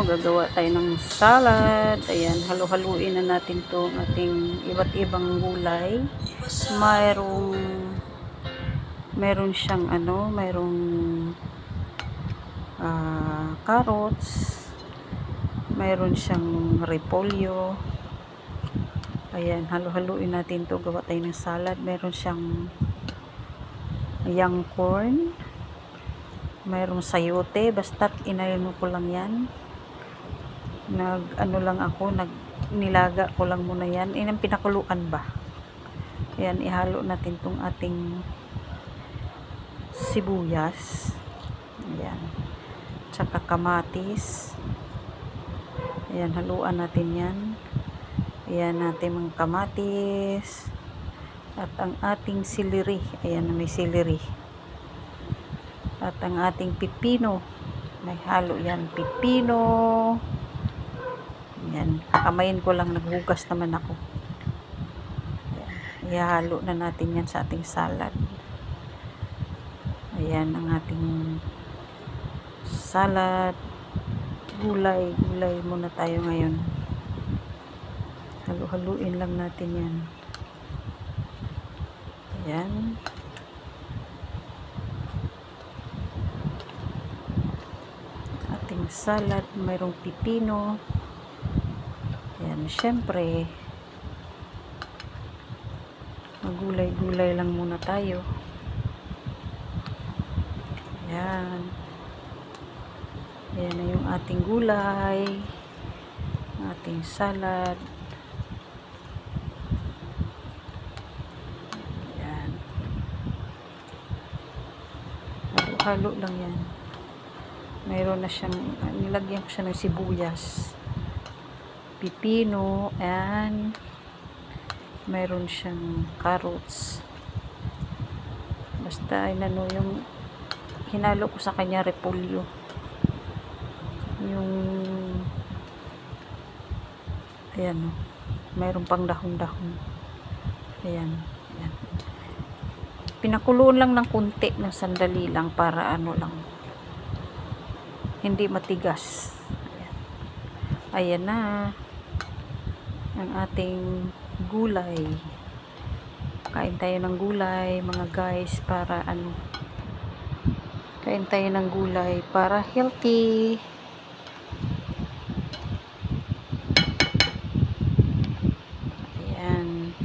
gagawa tayo ng salad. Ayan, halu-haluin na natin itong ating iba't ibang gulay. Meron siyang mayroong carrots, mayroon siyang repolyo. Ayan, halu-haluin natin to, gawa tayo ng salad. Meron siyang young corn, mayroong sayote, basta't inano ko lang yan. Nilaga ko lang muna yan. Inang pinakuluan ba? Ayan, ihalo natin tong ating sibuyas. Ayan. Tsaka kamatis. Ayan, haluan natin yan. Ayan natin mga kamatis. At ang ating celery. Ayan, may celery. At ang ating pipino. May halo yan. Pipino. Ayan. Kakamayin ko lang. Naghugas naman ako. Ayan. Ihalo na natin yan sa ating salad. Ayan ang ating salad. Gulay muna tayo ngayon. Halu-haluin lang natin yan. Ayan. Ating salad, mayroong pipino. Ayan, syempre magulay-gulay lang muna tayo. Ayan. Ayan na yung ating gulay, ating salad. Ayan. Halo-halo lang yan. Mayroon na siyang, nilagyan ko siya ng sibuyas, pipino, and mayroon siyang carrots. Basta yung hinalo ko sa kanya repolyo. Ayan, mayroon pang dahon-dahon. Ayan. Pinakuloon lang ng kunti, ng sandali lang, para hindi matigas. Ayan na ang ating gulay. Kain tayo ng gulay, mga guys, para kain tayo ng gulay para healthy. Ayan.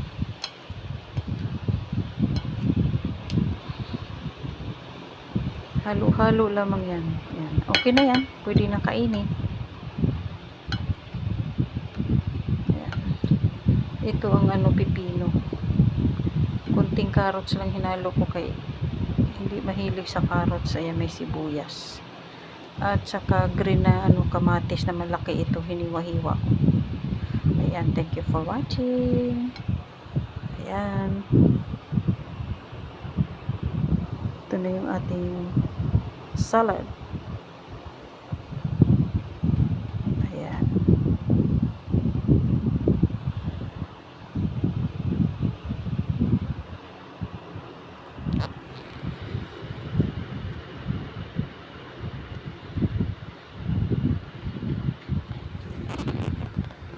Halo-halo lamang yan. Ayan. Okay na yan. Pwede na kainin. Ayan. Ito ang pipino. Kunting carrots lang hinalo ko, kay hindi mahilig sa carrots. Ayan, may sibuyas. At saka green na kamatis na malaki, ito hiniwa-hiwa ko. Ayan, thank you for watching. Ayan. Ito na yung ating salad.